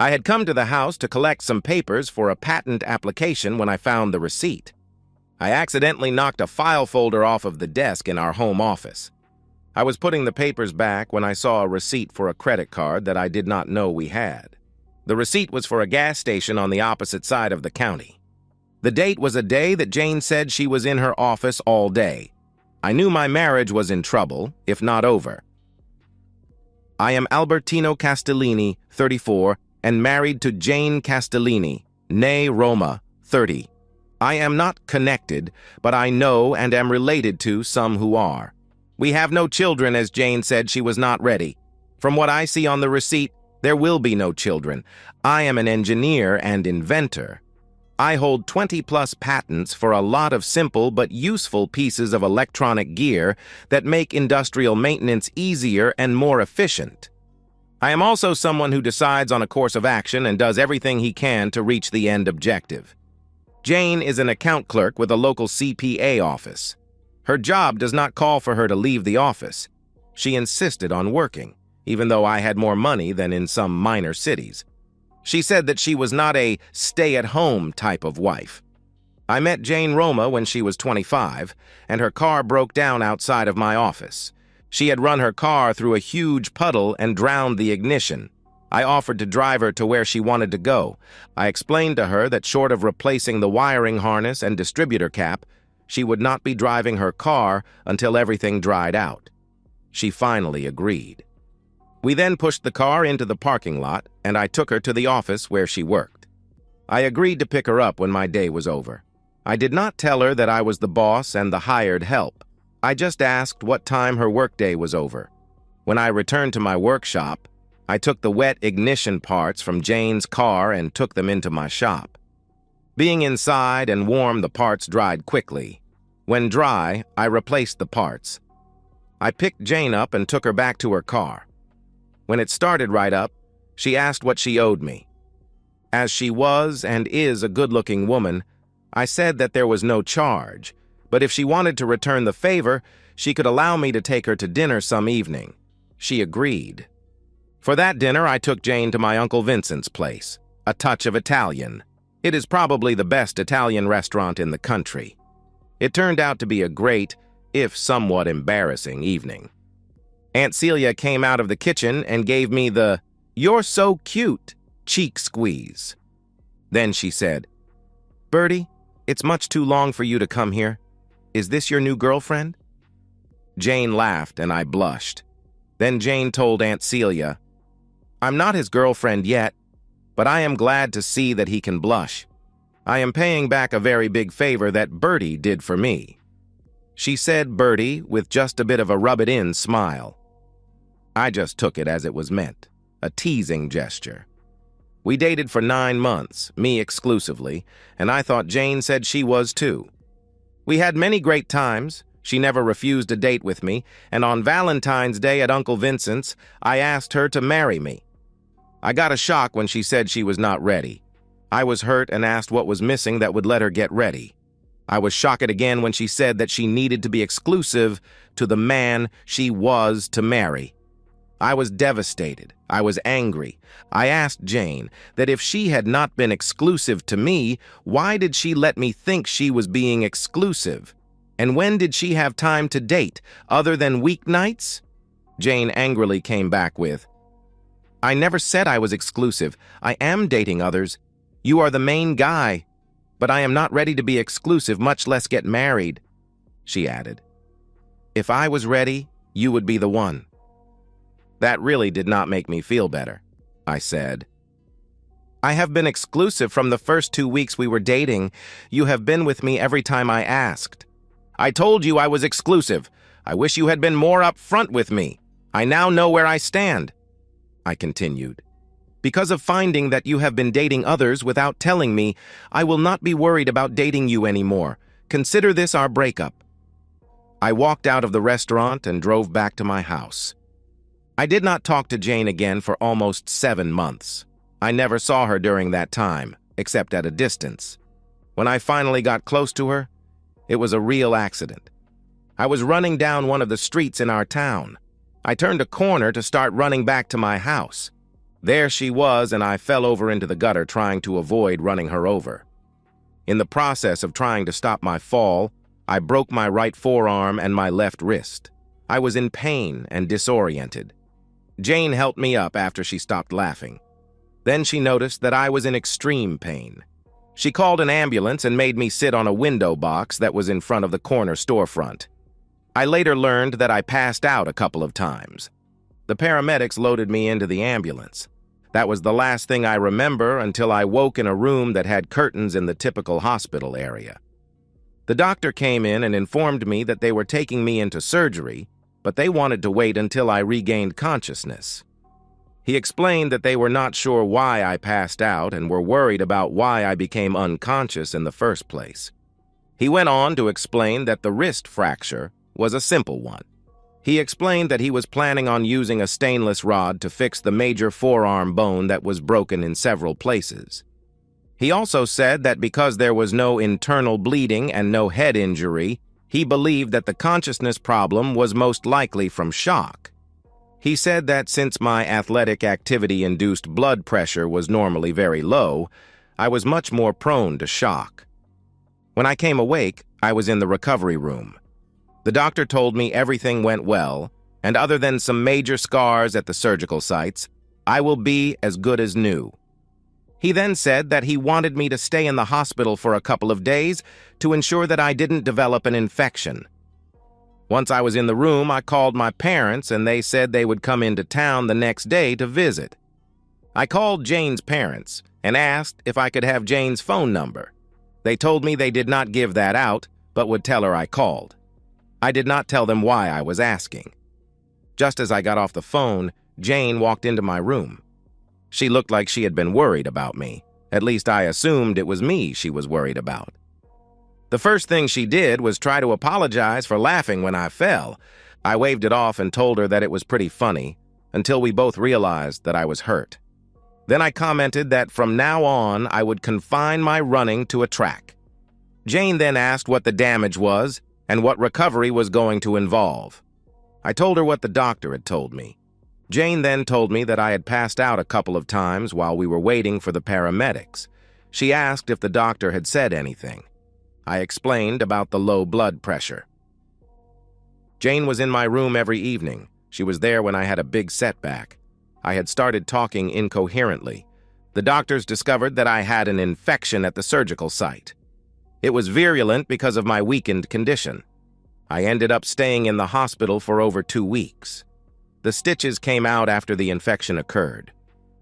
I had come to the house to collect some papers for a patent application when I found the receipt. I accidentally knocked a file folder off of the desk in our home office. I was putting the papers back when I saw a receipt for a credit card that I did not know we had. The receipt was for a gas station on the opposite side of the county. The date was a day that Jane said she was in her office all day. I knew my marriage was in trouble, if not over. I am Albertino Castellini, 34, and married to Jane Castellini, née Roma, 30. I am not connected, but I know and am related to some who are. We have no children, as Jane said she was not ready. From what I see on the receipt, there will be no children. I am an engineer and inventor. I hold 20-plus patents for a lot of simple but useful pieces of electronic gear that make industrial maintenance easier and more efficient. I am also someone who decides on a course of action and does everything he can to reach the end objective. Jane is an account clerk with a local CPA office. Her job does not call for her to leave the office. She insisted on working, even though I had more money than in some minor cities. She said that she was not a stay-at-home type of wife. I met Jane Roma when she was 25, and her car broke down outside of my office. She had run her car through a huge puddle and drowned the ignition. I offered to drive her to where she wanted to go. I explained to her that short of replacing the wiring harness and distributor cap, she would not be driving her car until everything dried out. She finally agreed. We then pushed the car into the parking lot, and I took her to the office where she worked. I agreed to pick her up when my day was over. I did not tell her that I was the boss and the hired help. I just asked what time her workday was over. When I returned to my workshop, I took the wet ignition parts from Jane's car and took them into my shop. Being inside and warm, the parts dried quickly. When dry, I replaced the parts. I picked Jane up and took her back to her car. When it started right up, she asked what she owed me. As she was and is a good-looking woman, I said that there was no charge, but if she wanted to return the favor, she could allow me to take her to dinner some evening. She agreed. For that dinner, I took Jane to my Uncle Vincent's place, a touch of Italian. It is probably the best Italian restaurant in the country. It turned out to be a great, if somewhat embarrassing, evening. Aunt Celia came out of the kitchen and gave me the "You're so cute" cheek squeeze. Then she said, "Bertie, it's much too long for you to come here. Is this your new girlfriend?" Jane laughed and I blushed. Then Jane told Aunt Celia, "I'm not his girlfriend yet, but I am glad to see that he can blush. I am paying back a very big favor that Bertie did for me." She said Bertie with just a bit of a rub-it-in smile. I just took it as it was meant, a teasing gesture. We dated for 9 months, me exclusively, and I thought Jane said she was too. We had many great times. She never refused a date with me, and on Valentine's Day at Uncle Vincent's, I asked her to marry me. I got a shock when she said she was not ready. I was hurt and asked what was missing that would let her get ready. I was shocked again when she said that she needed to be exclusive to the man she was to marry. I was devastated. I was angry. I asked Jane that if she had not been exclusive to me, why did she let me think she was being exclusive? And when did she have time to date, other than weeknights? Jane angrily came back with, "I never said I was exclusive. I am dating others. You are the main guy, but I am not ready to be exclusive, much less get married," she added. "If I was ready, you would be the one." That really did not make me feel better, I said. "I have been exclusive from the first 2 weeks we were dating. You have been with me every time I asked." "I told you I was exclusive. I wish you had been more upfront with me. I now know where I stand," I continued. "Because of finding that you have been dating others without telling me, I will not be worried about dating you anymore. Consider this our breakup." I walked out of the restaurant and drove back to my house. I did not talk to Jane again for almost 7 months. I never saw her during that time, except at a distance. When I finally got close to her, it was a real accident. I was running down one of the streets in our town. I turned a corner to start running back to my house. There she was, and I fell over into the gutter trying to avoid running her over. In the process of trying to stop my fall, I broke my right forearm and my left wrist. I was in pain and disoriented. Jane helped me up after she stopped laughing. Then she noticed that I was in extreme pain. She called an ambulance and made me sit on a window box that was in front of the corner storefront. I later learned that I passed out a couple of times. The paramedics loaded me into the ambulance. That was the last thing I remember until I woke in a room that had curtains in the typical hospital area. The doctor came in and informed me that they were taking me into surgery, but they wanted to wait until I regained consciousness. He explained that they were not sure why I passed out and were worried about why I became unconscious in the first place. He went on to explain that the wrist fracture was a simple one. He explained that he was planning on using a stainless rod to fix the major forearm bone that was broken in several places. He also said that because there was no internal bleeding and no head injury, he believed that the consciousness problem was most likely from shock. He said that since my athletic activity-induced blood pressure was normally very low, I was much more prone to shock. When I came awake, I was in the recovery room. The doctor told me everything went well, and other than some major scars at the surgical sites, I will be as good as new. He then said that he wanted me to stay in the hospital for a couple of days to ensure that I didn't develop an infection. Once I was in the room, I called my parents and they said they would come into town the next day to visit. I called Jane's parents and asked if I could have Jane's phone number. They told me they did not give that out, but would tell her I called. I did not tell them why I was asking. Just as I got off the phone, Jane walked into my room. She looked like she had been worried about me. At least I assumed it was me she was worried about. The first thing she did was try to apologize for laughing when I fell. I waved it off and told her that it was pretty funny, until we both realized that I was hurt. Then I commented that from now on I would confine my running to a track. Jane then asked what the damage was and what recovery was going to involve. I told her what the doctor had told me. Jane then told me that I had passed out a couple of times while we were waiting for the paramedics. She asked if the doctor had said anything. I explained about the low blood pressure. Jane was in my room every evening. She was there when I had a big setback. I had started talking incoherently. The doctors discovered that I had an infection at the surgical site. It was virulent because of my weakened condition. I ended up staying in the hospital for over 2 weeks. The stitches came out after the infection occurred.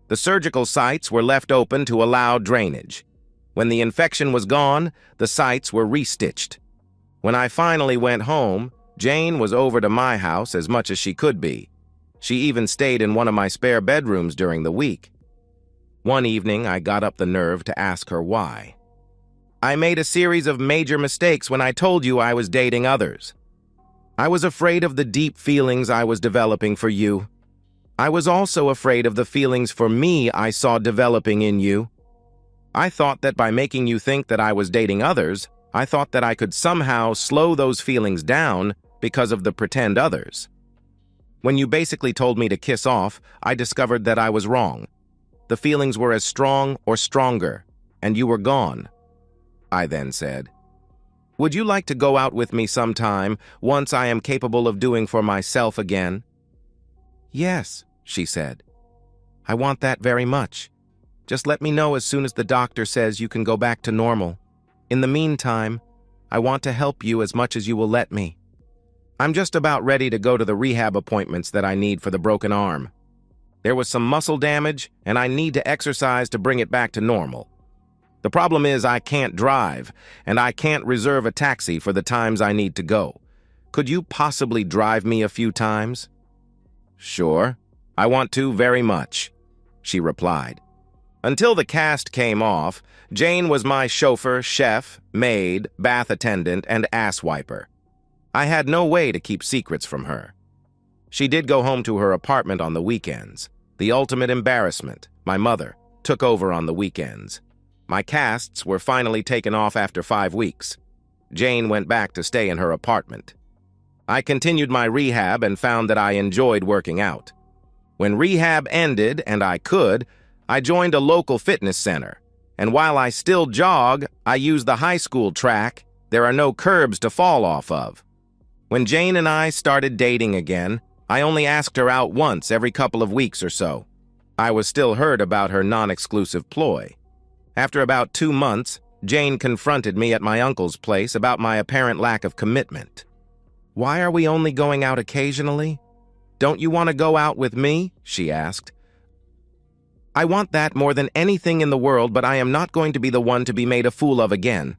The surgical sites were left open to allow drainage. When the infection was gone, the sites were restitched. When I finally went home, Jane was over to my house as much as she could be. She even stayed in one of my spare bedrooms during the week. One evening, I got up the nerve to ask her why. I made a series of major mistakes when I told you I was dating others. I was afraid of the deep feelings I was developing for you. I was also afraid of the feelings for me I saw developing in you. I thought that by making you think that I was dating others, I thought that I could somehow slow those feelings down because of the pretend others. When you basically told me to kiss off, I discovered that I was wrong. The feelings were as strong or stronger, and you were gone. I then said, "Would you like to go out with me sometime, once I am capable of doing for myself again?" "Yes," she said. "I want that very much. Just let me know as soon as the doctor says you can go back to normal. In the meantime, I want to help you as much as you will let me. I'm just about ready to go to the rehab appointments that I need for the broken arm. There was some muscle damage, and I need to exercise to bring it back to normal. The problem is I can't drive, and I can't reserve a taxi for the times I need to go. Could you possibly drive me a few times?" "Sure, I want to very much," she replied. Until the cast came off, Jane was my chauffeur, chef, maid, bath attendant, and ass wiper. I had no way to keep secrets from her. She did go home to her apartment on the weekends. The ultimate embarrassment, my mother, took over on the weekends. My casts were finally taken off after 5 weeks. Jane went back to stay in her apartment. I continued my rehab and found that I enjoyed working out. When rehab ended and I could, I joined a local fitness center. And while I still jog, I use the high school track. There are no curbs to fall off of. When Jane and I started dating again, I only asked her out once every couple of weeks or so. I was still hurt about her non-exclusive ploy. After about 2 months, Jane confronted me at my uncle's place about my apparent lack of commitment. "Why are we only going out occasionally? Don't you want to go out with me?" she asked. "I want that more than anything in the world, but I am not going to be the one to be made a fool of again.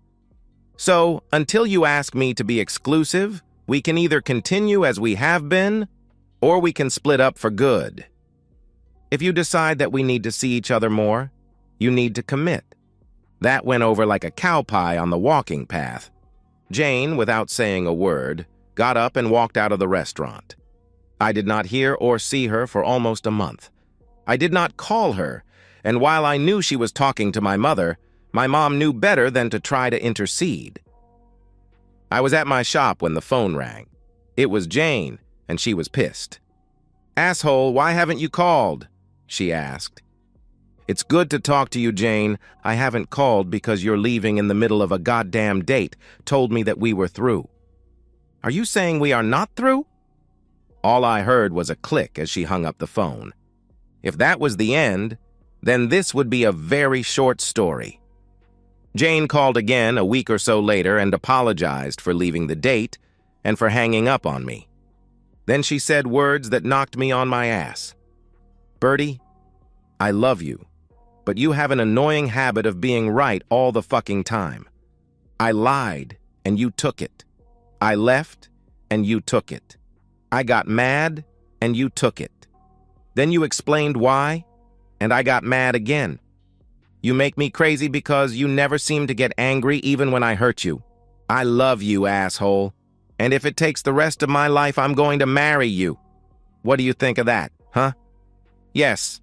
So, until you ask me to be exclusive, we can either continue as we have been, or we can split up for good. If you decide that we need to see each other more, you need to commit." That went over like a cow pie on the walking path. Jane, without saying a word, got up and walked out of the restaurant. I did not hear or see her for almost a month. I did not call her, and while I knew she was talking to my mom knew better than to try to intercede. I was at my shop when the phone rang. It was Jane, and she was pissed. "Asshole, why haven't you called?" she asked. "It's good to talk to you, Jane. I haven't called because you're leaving in the middle of a goddamn date, told me that we were through." "Are you saying we are not through?" All I heard was a click as she hung up the phone. If that was the end, then this would be a very short story. Jane called again a week or so later and apologized for leaving the date and for hanging up on me. Then she said words that knocked me on my ass. "Bertie, I love you, but you have an annoying habit of being right all the fucking time. I lied, and you took it. I left, and you took it. I got mad, and you took it. Then you explained why, and I got mad again. You make me crazy because you never seem to get angry even when I hurt you. I love you, asshole. And if it takes the rest of my life, I'm going to marry you. What do you think of that, huh?" "Yes."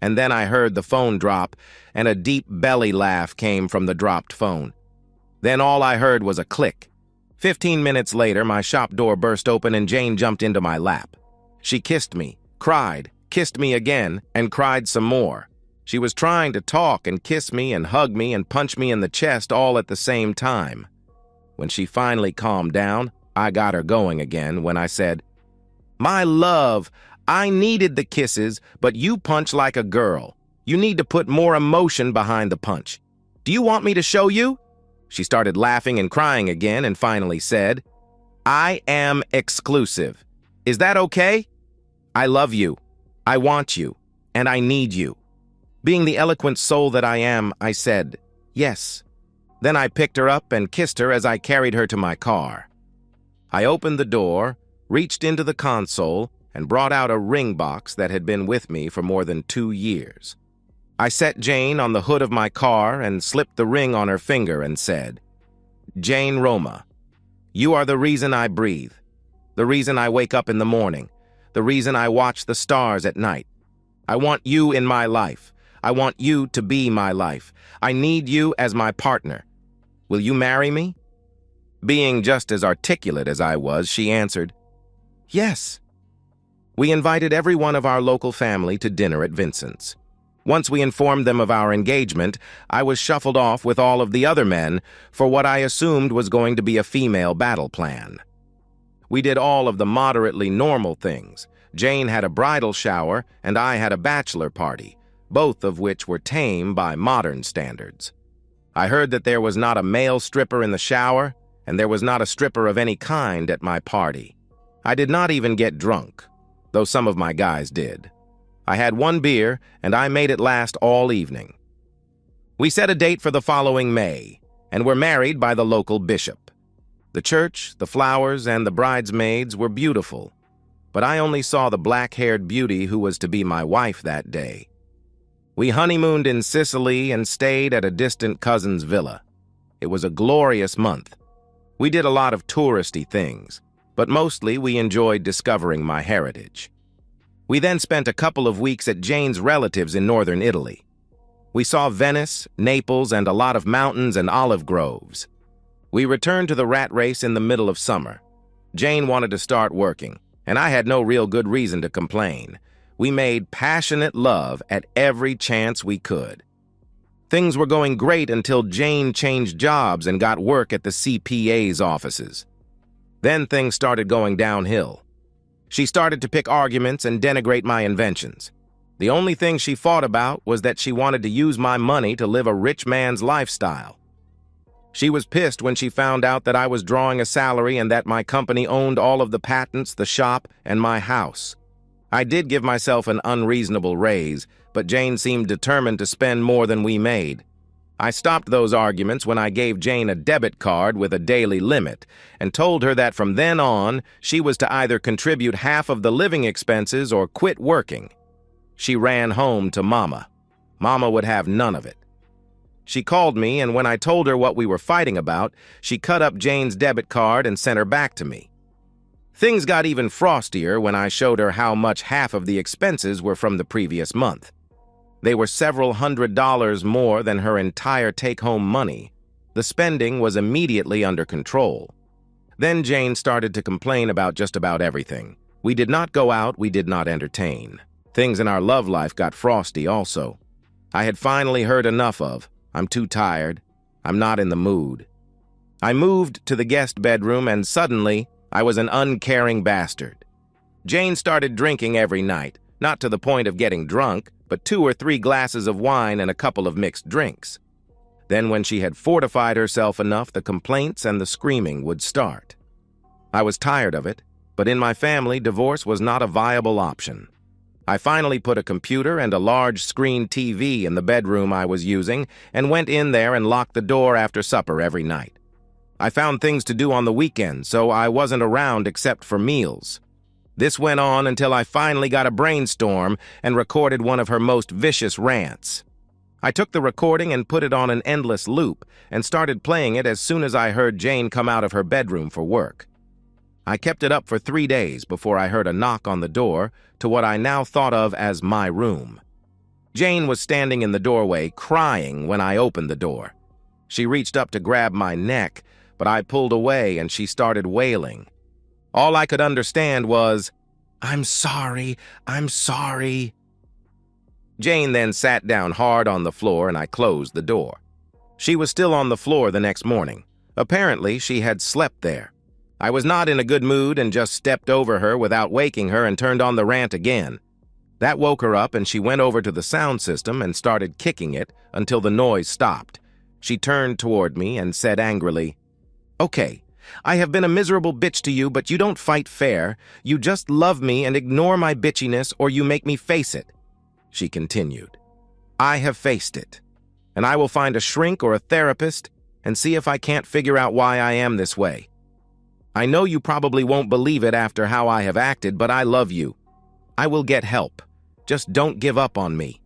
And then I heard the phone drop, and a deep belly laugh came from the dropped phone. Then all I heard was a click. 15 minutes later, my shop door burst open and Jane jumped into my lap. She kissed me, cried, kissed me again, and cried some more. She was trying to talk and kiss me and hug me and punch me in the chest all at the same time. When she finally calmed down, I got her going again when I said, "My love, I needed the kisses, but you punch like a girl. You need to put more emotion behind the punch. Do you want me to show you?" She started laughing and crying again and finally said, "I am exclusive. Is that okay? I love you. I want you. And I need you." Being the eloquent soul that I am, I said, "Yes." Then I picked her up and kissed her as I carried her to my car. I opened the door, reached into the console, and brought out a ring box that had been with me for more than 2 years. I set Jane on the hood of my car and slipped the ring on her finger and said, "Jane Roma, you are the reason I breathe, the reason I wake up in the morning, the reason I watch the stars at night. I want you in my life. I want you to be my life. I need you as my partner. Will you marry me?" Being just as articulate as I was, she answered, "Yes." We invited every one of our local family to dinner at Vincent's. Once we informed them of our engagement, I was shuffled off with all of the other men for what I assumed was going to be a female battle plan. We did all of the moderately normal things. Jane had a bridal shower, and I had a bachelor party, both of which were tame by modern standards. I heard that there was not a male stripper in the shower, and there was not a stripper of any kind at my party. I did not even get drunk, though some of my guys did. I had 1 beer, and I made it last all evening. We set a date for the following May, and were married by the local bishop. The church, the flowers, and the bridesmaids were beautiful, but I only saw the black-haired beauty who was to be my wife that day. We honeymooned in Sicily and stayed at a distant cousin's villa. It was a glorious month. We did a lot of touristy things, but mostly we enjoyed discovering my heritage. We then spent a couple of weeks at Jane's relatives in northern Italy. We saw Venice, Naples, and a lot of mountains and olive groves. We returned to the rat race in the middle of summer. Jane wanted to start working, and I had no real good reason to complain. We made passionate love at every chance we could. Things were going great until Jane changed jobs and got work at the CPA's offices. Then things started going downhill. She started to pick arguments and denigrate my inventions. The only thing she fought about was that she wanted to use my money to live a rich man's lifestyle. She was pissed when she found out that I was drawing a salary and that my company owned all of the patents, the shop, and my house. I did give myself an unreasonable raise, but Jane seemed determined to spend more than we made. I stopped those arguments when I gave Jane a debit card with a daily limit and told her that from then on, she was to either contribute half of the living expenses or quit working. She ran home to Mama. Mama would have none of it. She called me, and when I told her what we were fighting about, she cut up Jane's debit card and sent her back to me. Things got even frostier when I showed her how much half of the expenses were from the previous month. They were several $100s more than her entire take-home money. The spending was immediately under control. Then Jane started to complain about just about everything. We did not go out, we did not entertain. Things in our love life got frosty also. I had finally heard enough of, I'm too tired, I'm not in the mood. I moved to the guest bedroom and suddenly, I was an uncaring bastard. Jane started drinking every night, not to the point of getting drunk, but 2 or 3 glasses of wine and a couple of mixed drinks. Then when she had fortified herself enough, the complaints and the screaming would start. I was tired of it, but in my family, divorce was not a viable option. I finally put a computer and a large screen TV in the bedroom I was using and went in there and locked the door after supper every night. I found things to do on the weekend, so I wasn't around except for meals. This went on until I finally got a brainstorm and recorded one of her most vicious rants. I took the recording and put it on an endless loop and started playing it as soon as I heard Jane come out of her bedroom for work. I kept it up for 3 days before I heard a knock on the door to what I now thought of as my room. Jane was standing in the doorway crying when I opened the door. She reached up to grab my neck, but I pulled away and she started wailing. All I could understand was, "I'm sorry, I'm sorry." Jane then sat down hard on the floor and I closed the door. She was still on the floor the next morning. Apparently, she had slept there. I was not in a good mood and just stepped over her without waking her and turned on the rant again. That woke her up and she went over to the sound system and started kicking it until the noise stopped. She turned toward me and said angrily, "Okay, I have been a miserable bitch to you, but you don't fight fair. You just love me and ignore my bitchiness or you make me face it." She continued, "I have faced it, and I will find a shrink or a therapist and see if I can't figure out why I am this way. I know you probably won't believe it after how I have acted, but I love you. I will get help. Just don't give up on me.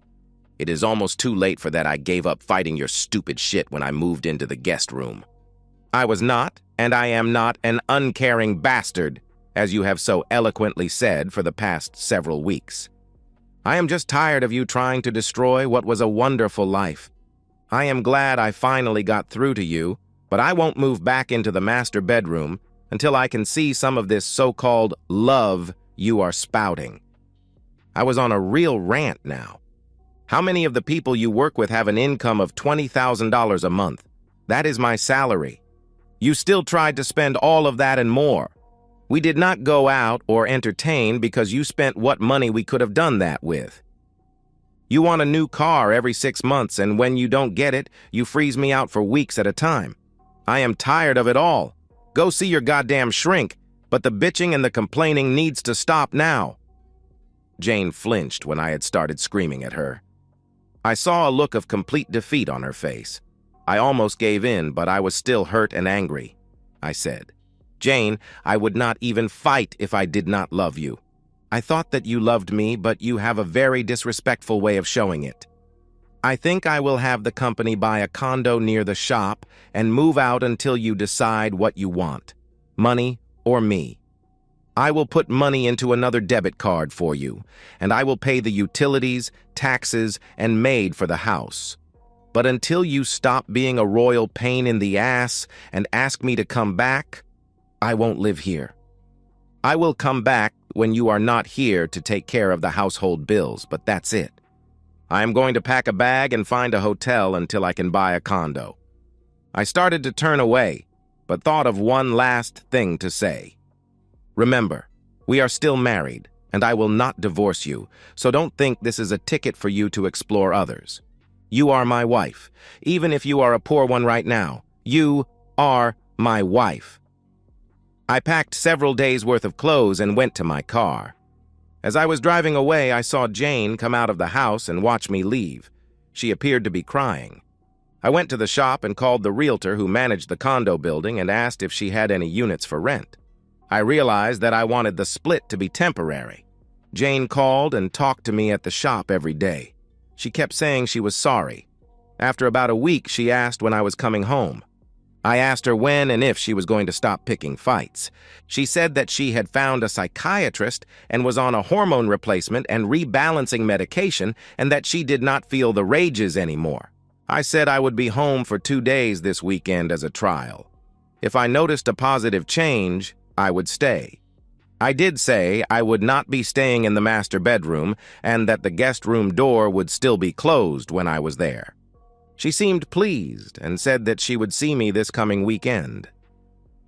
It is almost too late for that. I gave up fighting your stupid shit when I moved into the guest room. I was not, and I am not, an uncaring bastard, as you have so eloquently said for the past several weeks. I am just tired of you trying to destroy what was a wonderful life. I am glad I finally got through to you, but I won't move back into the master bedroom until I can see some of this so-called love you are spouting." I was on a real rant now. How many of the people you work with have an income of $20,000 a month? That is my salary. You still tried to spend all of that and more. We did not go out or entertain because you spent what money we could have done that with. You want a new car every 6 months, and when you don't get it, you freeze me out for weeks at a time. I am tired of it all. Go see your goddamn shrink, but the bitching and the complaining needs to stop now." Jane flinched when I had started screaming at her. I saw a look of complete defeat on her face. I almost gave in, but I was still hurt and angry. I said, "Jane, I would not even fight if I did not love you. I thought that you loved me, but you have a very disrespectful way of showing it. I think I will have the company buy a condo near the shop and move out until you decide what you want, money or me. I will put money into another debit card for you, and I will pay the utilities, taxes, and maid for the house. But until you stop being a royal pain in the ass and ask me to come back, I won't live here. I will come back when you are not here to take care of the household bills, but that's it. I am going to pack a bag and find a hotel until I can buy a condo. I started to turn away, but thought of one last thing to say. Remember, we are still married, and I will not divorce you, so don't think this is a ticket for you to explore others. You are my wife. Even if you are a poor one right now, you are my wife. I packed several days' worth of clothes and went to my car. As I was driving away, I saw Jane come out of the house and watch me leave. She appeared to be crying. I went to the shop and called the realtor who managed the condo building and asked if she had any units for rent. I realized that I wanted the split to be temporary. Jane called and talked to me at the shop every day. She kept saying she was sorry. After about a week, she asked when I was coming home. I asked her when and if she was going to stop picking fights. She said that she had found a psychiatrist and was on a hormone replacement and rebalancing medication and that she did not feel the rages anymore. I said I would be home for 2 days this weekend as a trial. If I noticed a positive change, I would stay. I did say I would not be staying in the master bedroom and that the guest room door would still be closed when I was there. She seemed pleased and said that she would see me this coming weekend.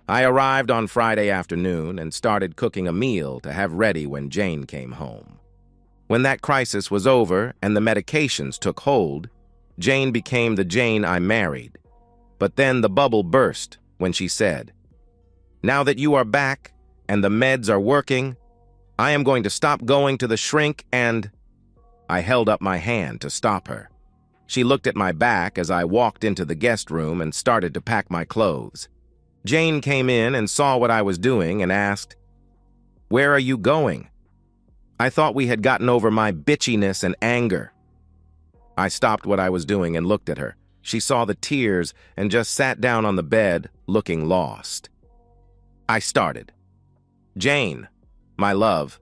I arrived on Friday afternoon and started cooking a meal to have ready when Jane came home. When that crisis was over and the medications took hold, Jane became the Jane I married. But then the bubble burst when she said, "Now that you are back and the meds are working, I am going to stop going to the shrink and—" I held up my hand to stop her. She looked at my back as I walked into the guest room and started to pack my clothes. Jane came in and saw what I was doing and asked, "Where are you going?" I thought we had gotten over my bitchiness and anger. I stopped what I was doing and looked at her. She saw the tears and just sat down on the bed, looking lost. I started. "Jane, my love,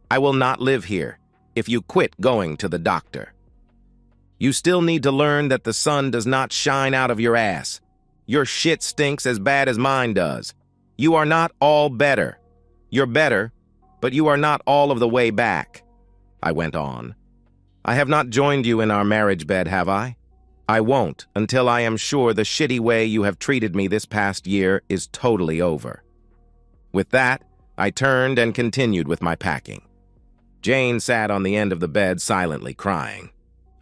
I will not live here if you quit going to the doctor. You still need to learn that the sun does not shine out of your ass. Your shit stinks as bad as mine does. You are not all better. You're better, but you are not all of the way back," I went on. "I have not joined you in our marriage bed, have I? I won't until I am sure the shitty way you have treated me this past year is totally over." With that, I turned and continued with my packing. Jane sat on the end of the bed silently crying.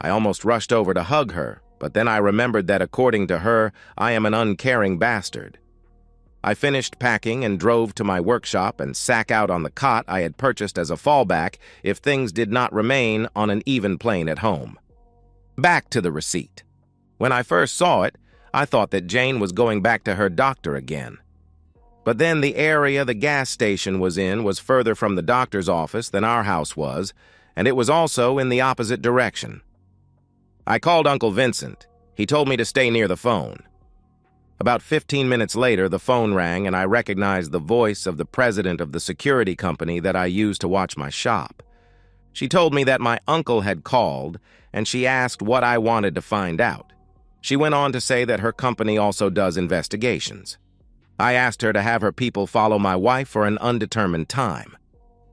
I almost rushed over to hug her, but then I remembered that according to her, I am an uncaring bastard. I finished packing and drove to my workshop and sat out on the cot I had purchased as a fallback if things did not remain on an even plane at home. Back to the receipt. When I first saw it, I thought that Jane was going back to her doctor again. But then the area the gas station was in was further from the doctor's office than our house was, and it was also in the opposite direction. I called Uncle Vincent. He told me to stay near the phone. About 15 minutes later, the phone rang and I recognized the voice of the president of the security company that I used to watch my shop. She told me that my uncle had called and she asked what I wanted to find out. She went on to say that her company also does investigations. I asked her to have her people follow my wife for an undetermined time.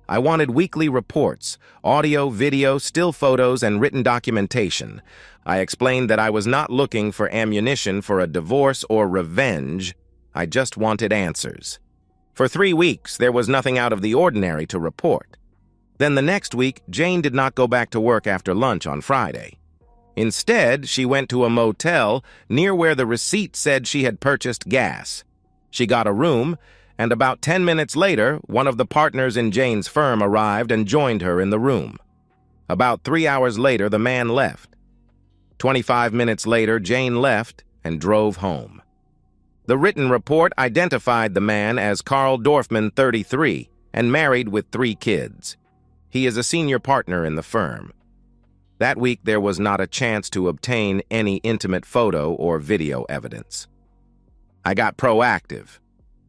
I wanted weekly reports, audio, video, still photos, and written documentation. I explained that I was not looking for ammunition for a divorce or revenge. I just wanted answers. For 3 weeks, there was nothing out of the ordinary to report. Then the next week, Jane did not go back to work after lunch on Friday. Instead, she went to a motel near where the receipt said she had purchased gas. She got a room, and about 10 minutes later, one of the partners in Jane's firm arrived and joined her in the room. About 3 hours later, the man left. 25 minutes later, Jane left and drove home. The written report identified the man as Carl Dorfman, 33, and married with 3 kids. He is a senior partner in the firm. That week, there was not a chance to obtain any intimate photo or video evidence. I got proactive.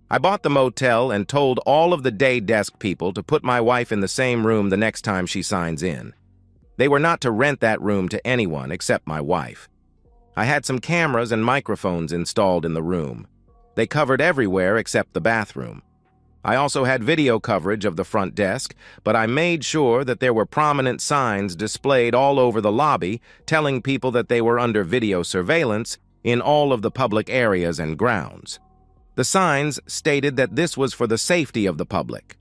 I bought the motel and told all of the day desk people to put my wife in the same room the next time she signs in. They were not to rent that room to anyone except my wife. I had some cameras and microphones installed in the room. They covered everywhere except the bathroom. I also had video coverage of the front desk, but I made sure that there were prominent signs displayed all over the lobby telling people that they were under video surveillance in all of the public areas and grounds. The signs stated that this was for the safety of the public.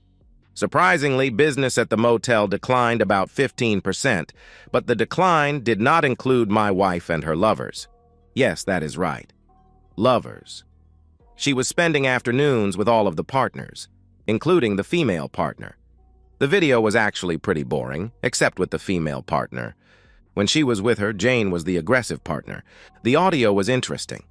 Surprisingly, business at the motel declined about 15%, but the decline did not include my wife and her lovers. Yes, that is right. Lovers. She was spending afternoons with all of the partners, including the female partner. The video was actually pretty boring, except with the female partner. When she was with her, Jane was the aggressive partner. The audio was interesting.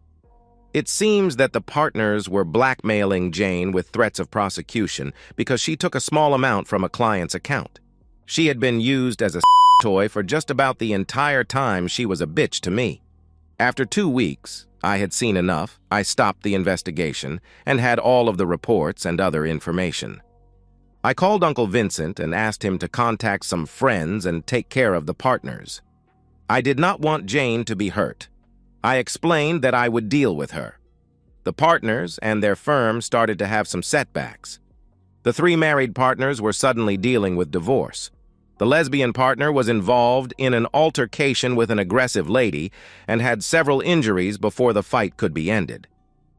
It seems that the partners were blackmailing Jane with threats of prosecution because she took a small amount from a client's account. She had been used as a toy for just about the entire time she was a bitch to me. After 2 weeks, I had seen enough. I stopped the investigation and had all of the reports and other information. I called Uncle Vincent and asked him to contact some friends and take care of the partners. I did not want Jane to be hurt. I explained that I would deal with her. The partners and their firm started to have some setbacks. The 3 married partners were suddenly dealing with divorce. The lesbian partner was involved in an altercation with an aggressive lady and had several injuries before the fight could be ended.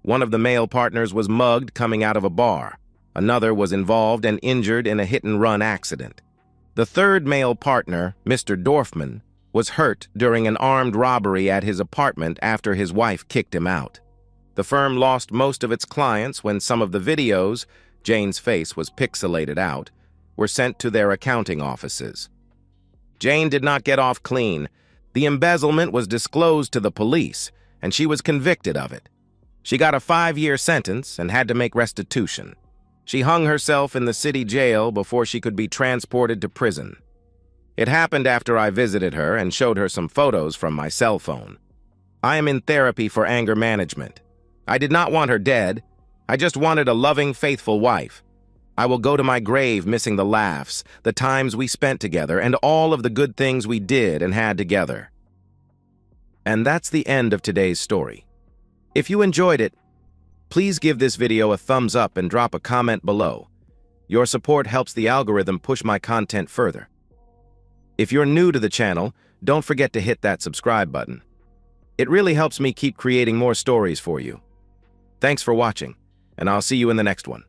One of the male partners was mugged coming out of a bar. Another was involved and injured in a hit-and-run accident. The 3rd male partner, Mr. Dorfman, was hurt during an armed robbery at his apartment after his wife kicked him out. The firm lost most of its clients when some of the videos, Jane's face was pixelated out, were sent to their accounting offices. Jane did not get off clean. The embezzlement was disclosed to the police, and she was convicted of it. She got a 5-year sentence and had to make restitution. She hung herself in the city jail before she could be transported to prison. It happened after I visited her and showed her some photos from my cell phone. I am in therapy for anger management. I did not want her dead. I just wanted a loving, faithful wife. I will go to my grave missing the laughs, the times we spent together, and all of the good things we did and had together. And that's the end of today's story. If you enjoyed it, please give this video a thumbs up and drop a comment below. Your support helps the algorithm push my content further. If you're new to the channel, don't forget to hit that subscribe button. It really helps me keep creating more stories for you. Thanks for watching, and I'll see you in the next one.